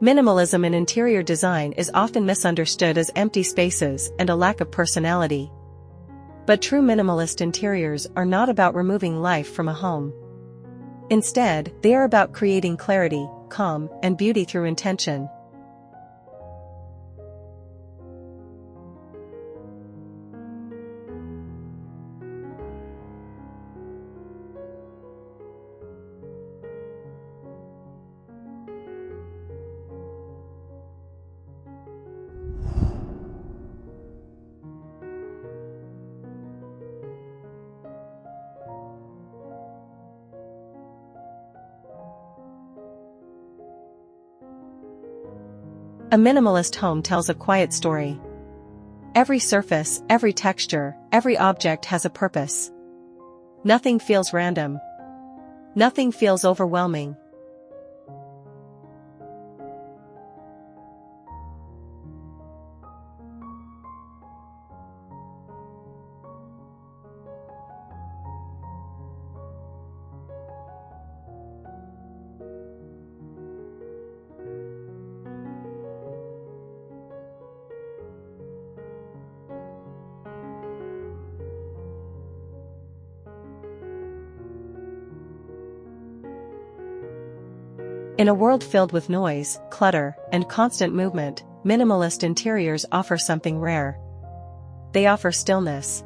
Minimalism in interior design is often misunderstood as empty spaces and a lack of personality. But true minimalist interiors are not about removing life from a home. Instead, they are about creating clarity, calm, and beauty through intention. A minimalist home tells a quiet story. Every surface, every texture, every object has a purpose. Nothing feels random. Nothing feels overwhelming. In a world filled with noise, clutter, and constant movement, minimalist interiors offer something rare. They offer stillness.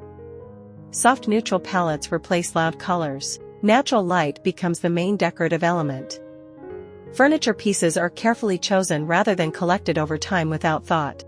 Soft neutral palettes replace loud colors. Natural light becomes the main decorative element. Furniture pieces are carefully chosen rather than collected over time without thought.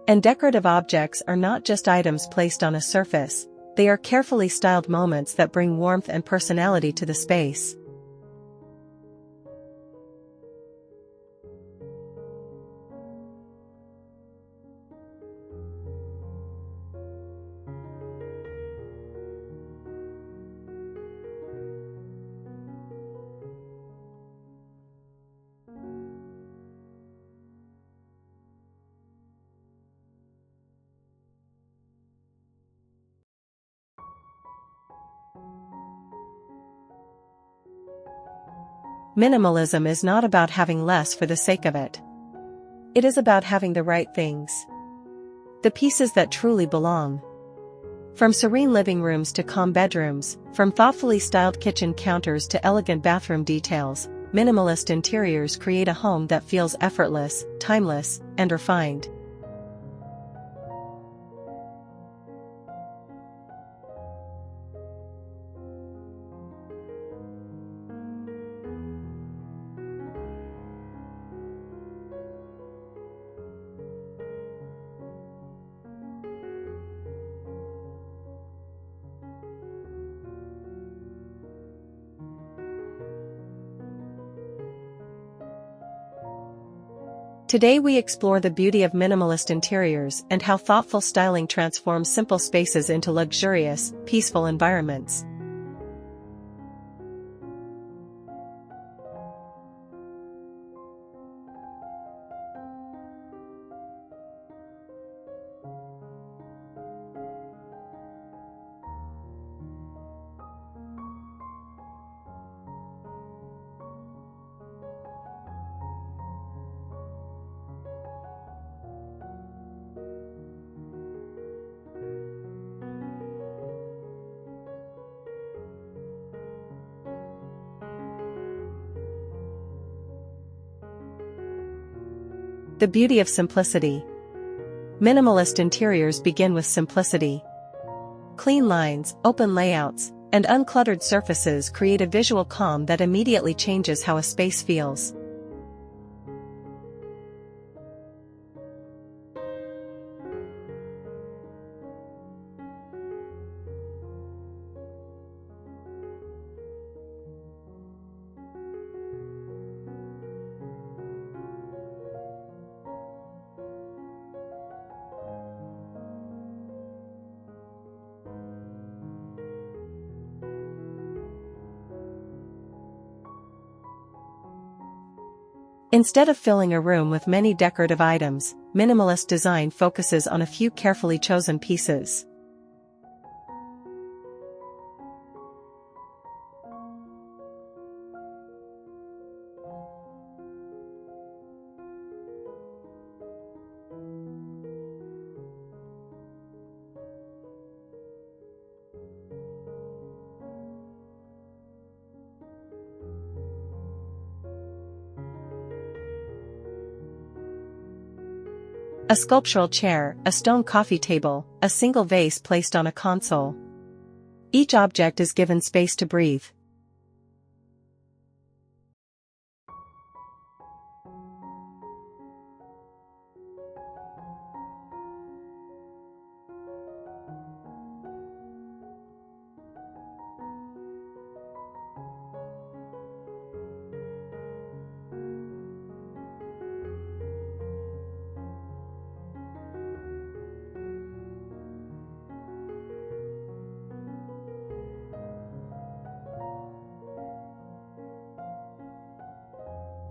And decorative objects are not just items placed on a surface, they are carefully styled moments that bring warmth and personality to the space. Minimalism is not about having less for the sake of it. It is about having the right things. The pieces that truly belong. From serene living rooms to calm bedrooms, from thoughtfully styled kitchen counters to elegant bathroom details, minimalist interiors create a home that feels effortless, timeless, and refined. Today we explore the beauty of minimalist interiors and how thoughtful styling transforms simple spaces into luxurious, peaceful environments. The beauty of simplicity. Minimalist interiors begin with simplicity. Clean lines, open layouts, and uncluttered surfaces create a visual calm that immediately changes how a space feels. Instead of filling a room with many decorative items, minimalist design focuses on a few carefully chosen pieces. A sculptural chair, a stone coffee table, a single vase placed on a console. Each object is given space to breathe.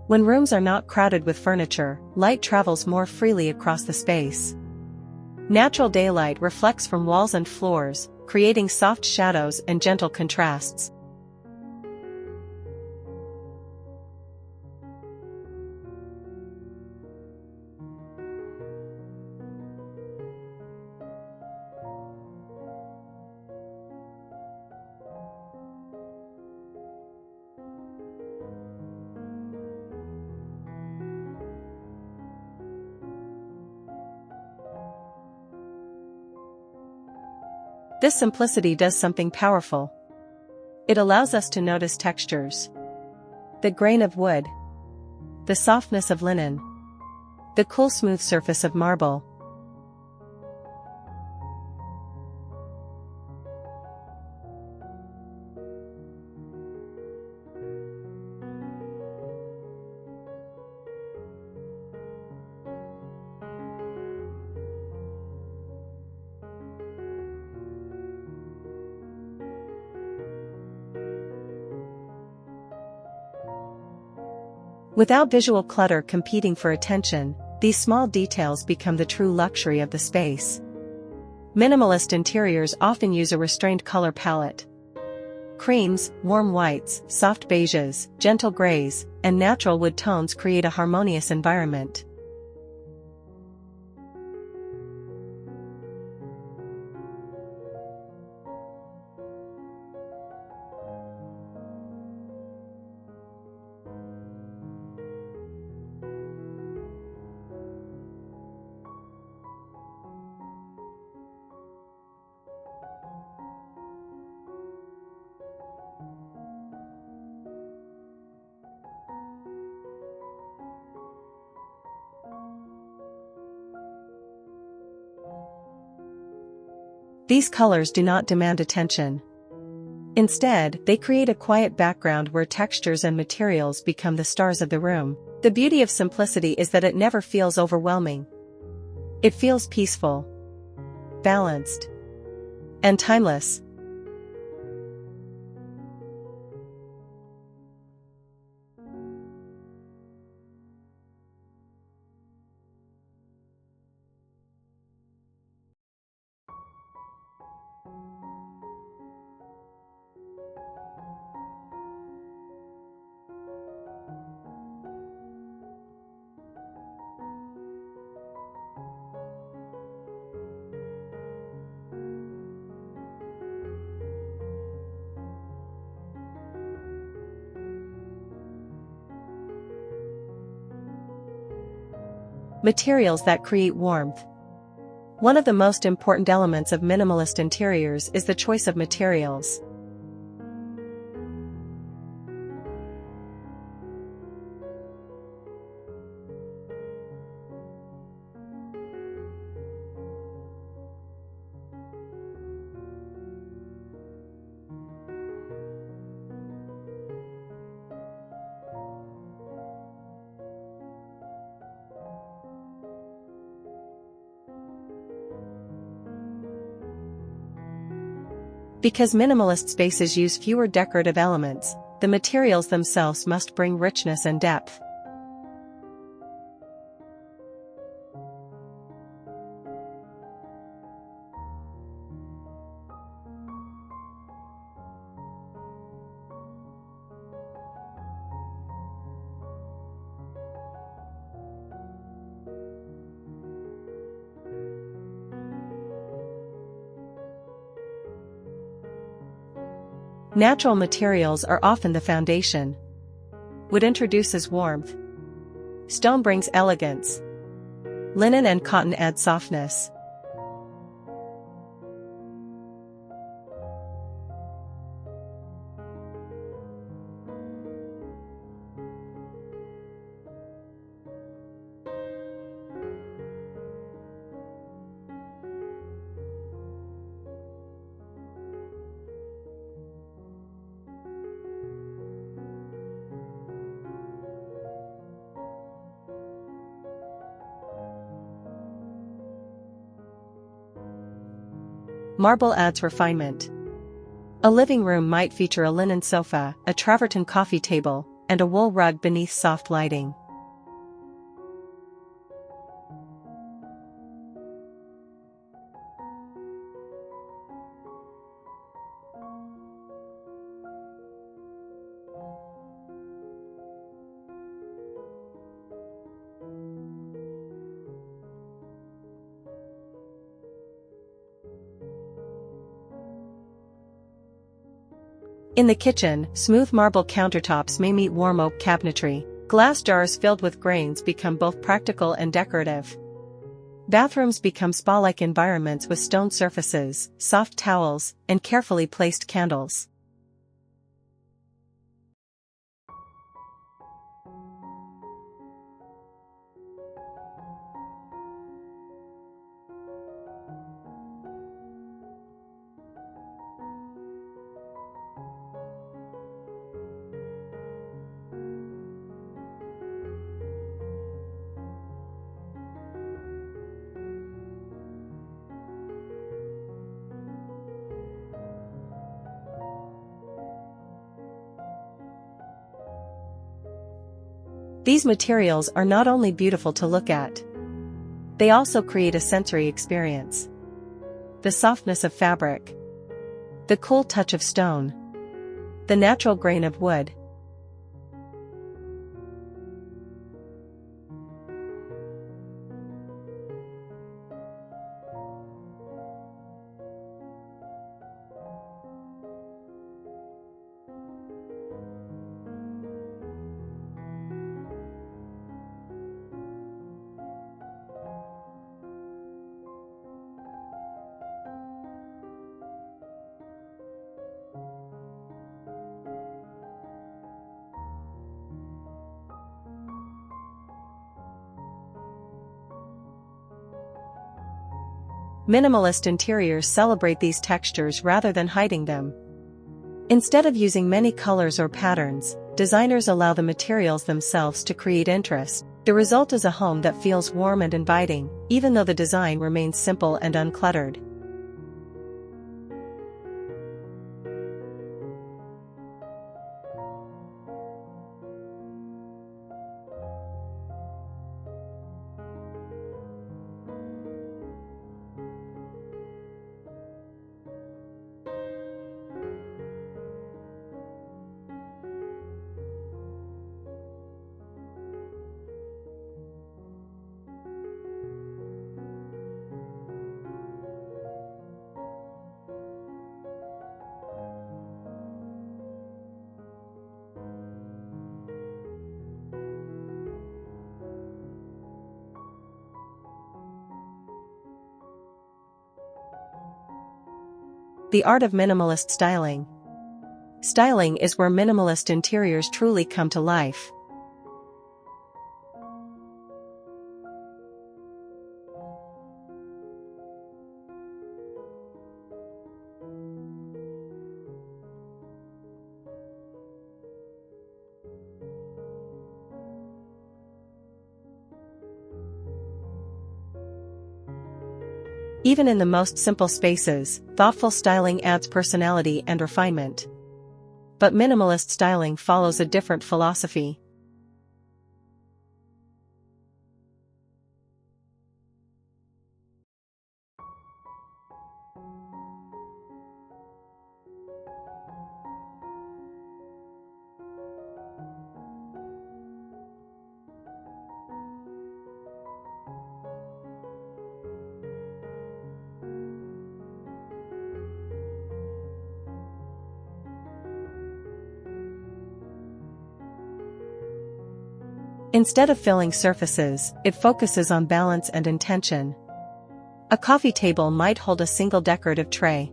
When rooms are not crowded with furniture, light travels more freely across the space. Natural daylight reflects from walls and floors, creating soft shadows and gentle contrasts. This simplicity does something powerful. It allows us to notice textures. The grain of wood. The softness of linen. The cool smooth surface of marble. Without visual clutter competing for attention, these small details become the true luxury of the space. Minimalist interiors often use a restrained color palette. Creams, warm whites, soft beiges, gentle grays, and natural wood tones create a harmonious environment. These colors do not demand attention. Instead, they create a quiet background where textures and materials become the stars of the room. The beauty of simplicity is that it never feels overwhelming. It feels peaceful, balanced, and timeless. Materials that create warmth. One of the most important elements of minimalist interiors is the choice of materials. Because minimalist spaces use fewer decorative elements, the materials themselves must bring richness and depth. Natural materials are often the foundation. Wood introduces warmth. Stone brings elegance. Linen and cotton add softness. Marble adds refinement. A living room might feature a linen sofa, a travertine coffee table, and a wool rug beneath soft lighting. In the kitchen, smooth marble countertops may meet warm oak cabinetry. Glass jars filled with grains become both practical and decorative. Bathrooms become spa-like environments with stone surfaces, soft towels, and carefully placed candles. These materials are not only beautiful to look at, they also create a sensory experience. The softness of fabric, the cool touch of stone, the natural grain of wood. Minimalist interiors celebrate these textures rather than hiding them. Instead of using many colors or patterns, designers allow the materials themselves to create interest. The result is a home that feels warm and inviting, even though the design remains simple and uncluttered. The art of minimalist styling. Styling is where minimalist interiors truly come to life. Even in the most simple spaces, thoughtful styling adds personality and refinement. But minimalist styling follows a different philosophy. Instead of filling surfaces, it focuses on balance and intention. A coffee table might hold a single decorative tray.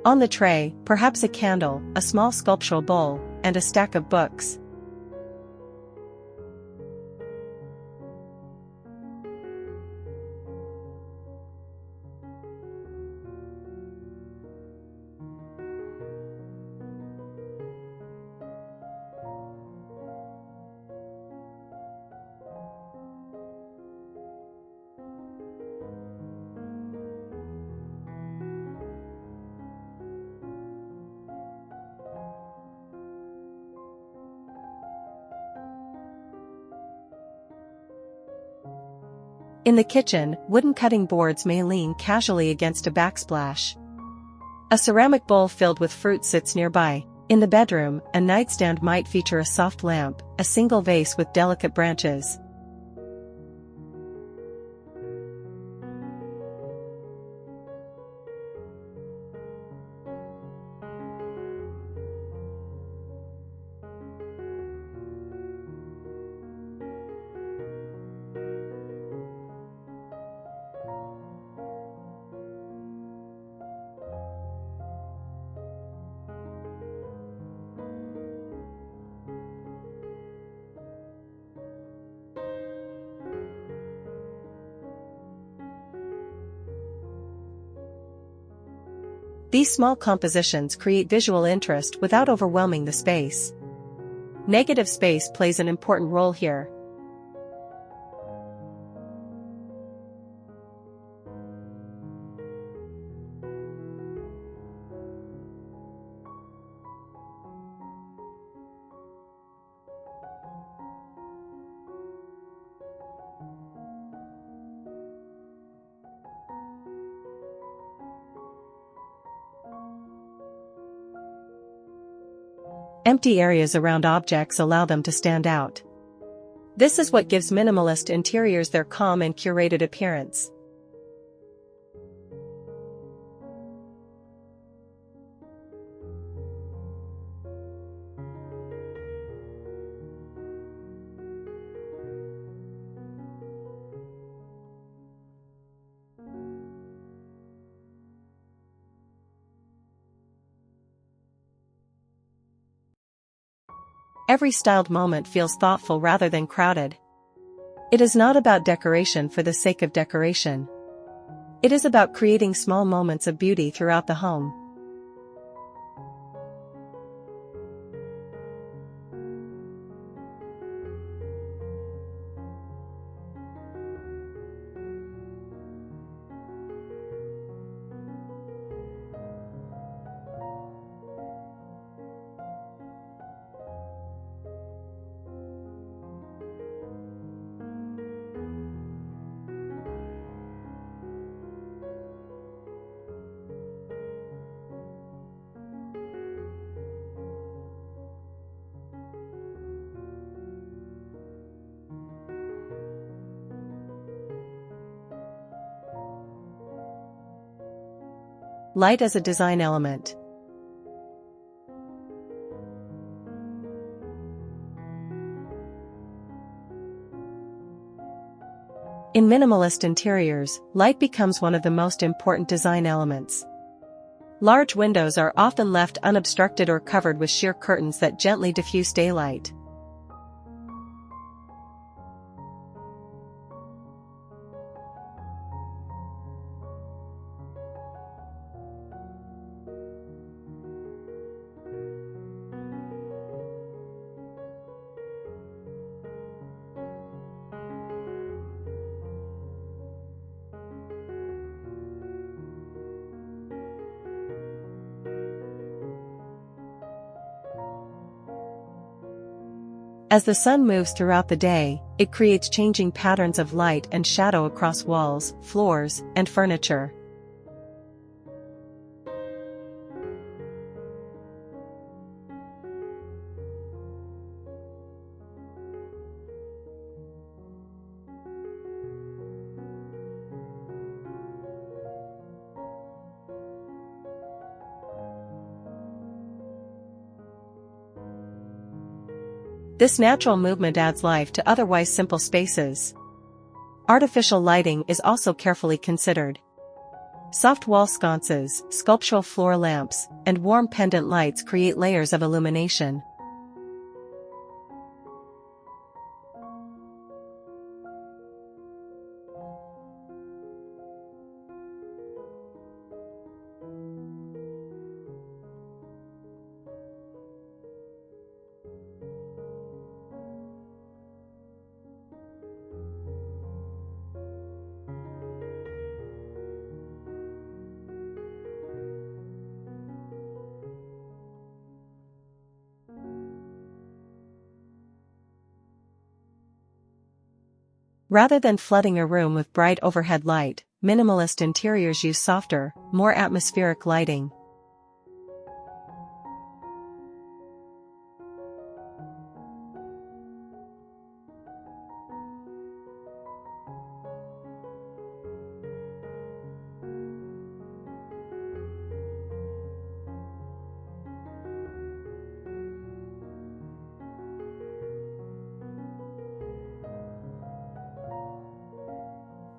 On the tray, perhaps a candle, a small sculptural bowl, and a stack of books. In the kitchen, wooden cutting boards may lean casually against a backsplash. A ceramic bowl filled with fruit sits nearby. In the bedroom, a nightstand might feature a soft lamp, a single vase with delicate branches. These small compositions create visual interest without overwhelming the space. Negative space plays an important role here. Empty areas around objects allow them to stand out. This is what gives minimalist interiors their calm and curated appearance. Every styled moment feels thoughtful rather than crowded. It is not about decoration for the sake of decoration. It is about creating small moments of beauty throughout the home. Light as a design element. In minimalist interiors, light becomes one of the most important design elements. Large windows are often left unobstructed or covered with sheer curtains that gently diffuse daylight. As the sun moves throughout the day, it creates changing patterns of light and shadow across walls, floors, and furniture. This natural movement adds life to otherwise simple spaces. Artificial lighting is also carefully considered. Soft wall sconces, sculptural floor lamps, and warm pendant lights create layers of illumination. Rather than flooding a room with bright overhead light, minimalist interiors use softer, more atmospheric lighting.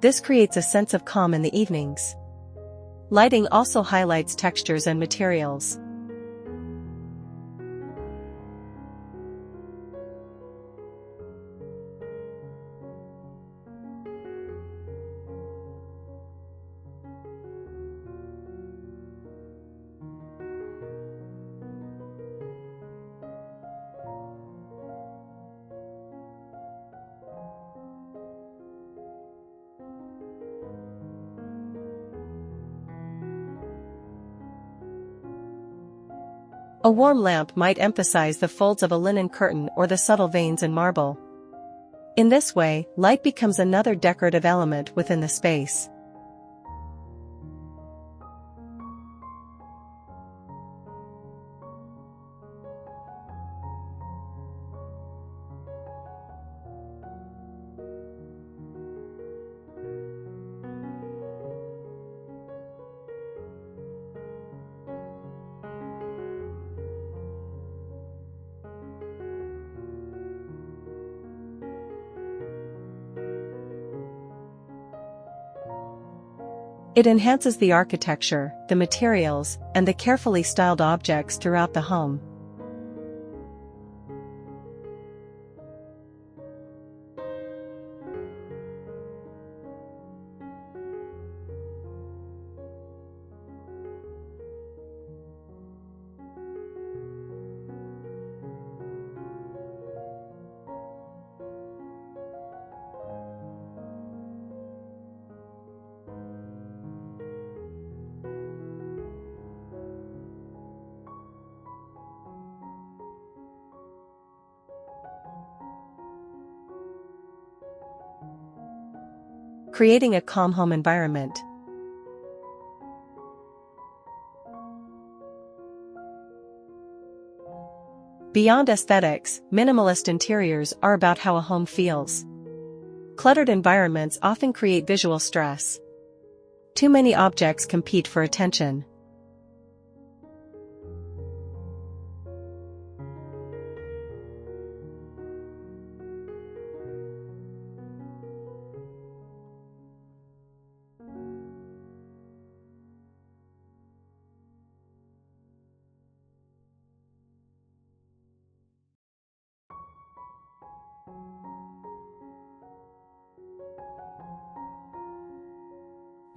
This creates a sense of calm in the evenings. Lighting also highlights textures and materials. A warm lamp might emphasize the folds of a linen curtain or the subtle veins in marble. In this way, light becomes another decorative element within the space. It enhances the architecture, the materials, and the carefully styled objects throughout the home. Creating a calm home environment. Beyond aesthetics, minimalist interiors are about how a home feels. Cluttered environments often create visual stress. Too many objects compete for attention.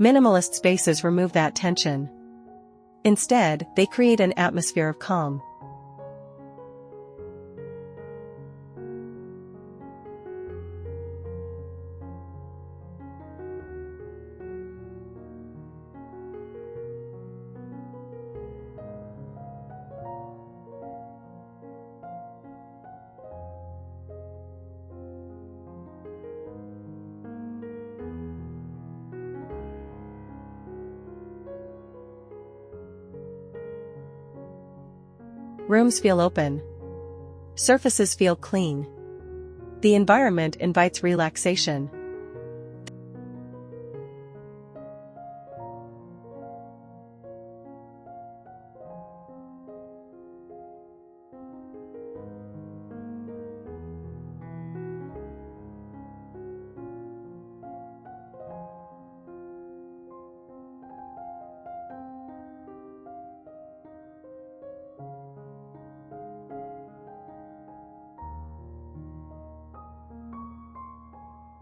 Minimalist spaces remove that tension. Instead, they create an atmosphere of calm. Rooms feel open. Surfaces feel clean. The environment invites relaxation.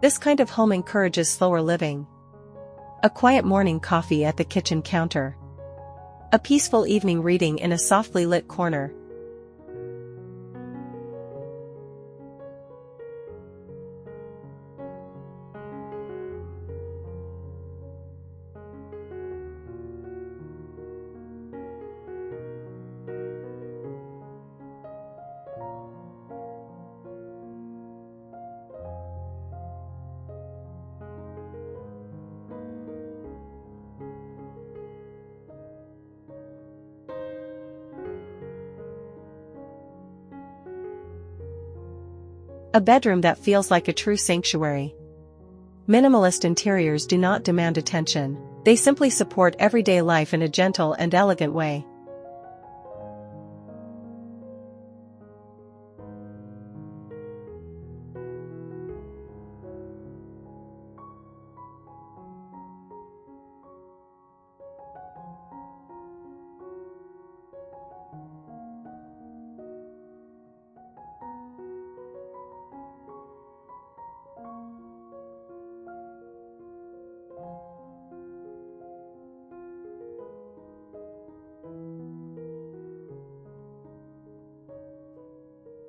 This kind of home encourages slower living. A quiet morning coffee at the kitchen counter. A peaceful evening reading in a softly lit corner. A bedroom that feels like a true sanctuary. Minimalist interiors do not demand attention, they simply support everyday life in a gentle and elegant way.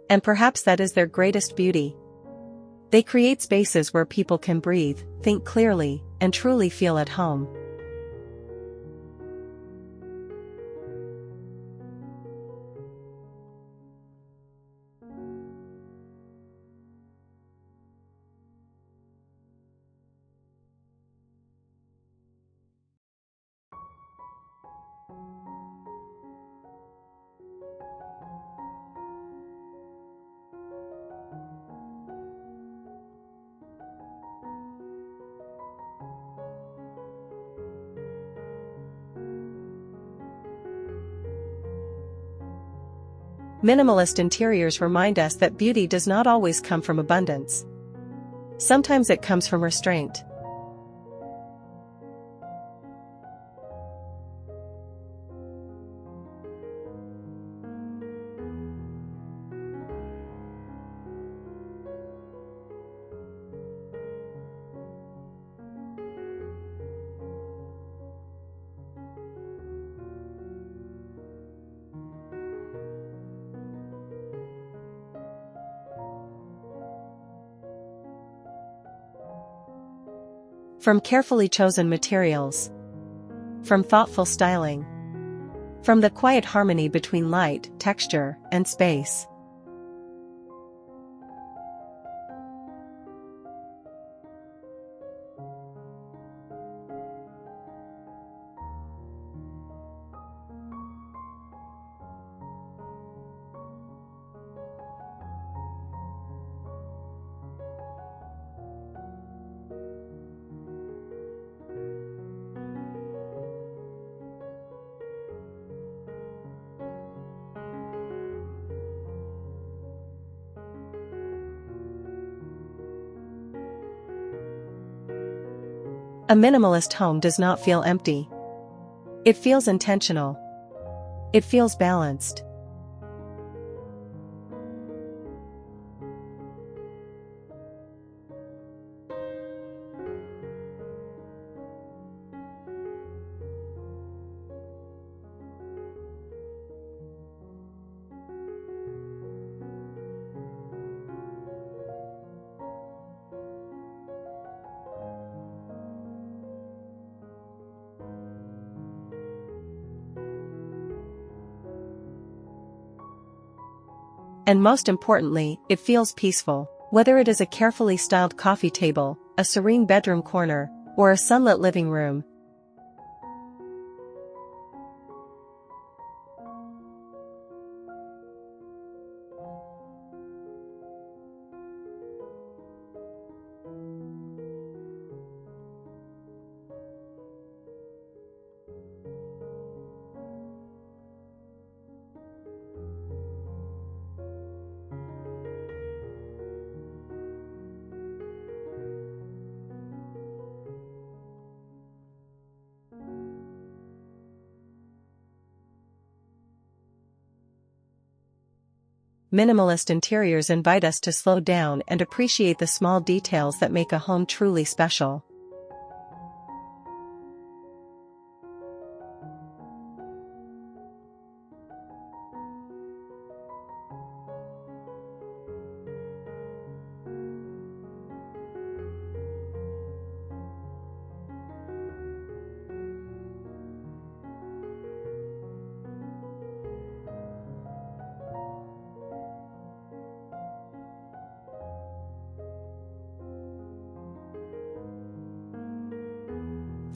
And perhaps that is their greatest beauty. They create spaces where people can breathe, think clearly, and truly feel at home. Minimalist interiors remind us that beauty does not always come from abundance. Sometimes it comes from restraint. From carefully chosen materials. From thoughtful styling. From the quiet harmony between light, texture, and space. A minimalist home does not feel empty. It feels intentional. It feels balanced. And most importantly, it feels peaceful. Whether it is a carefully styled coffee table, a serene bedroom corner, or a sunlit living room. minimalist interiors invite us to slow down and appreciate the small details that make a home truly special.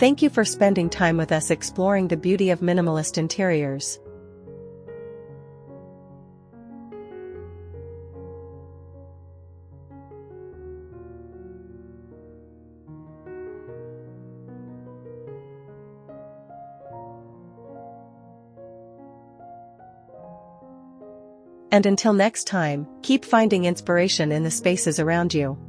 Thank you for spending time with us exploring the beauty of minimalist interiors. And until next time, keep finding inspiration in the spaces around you.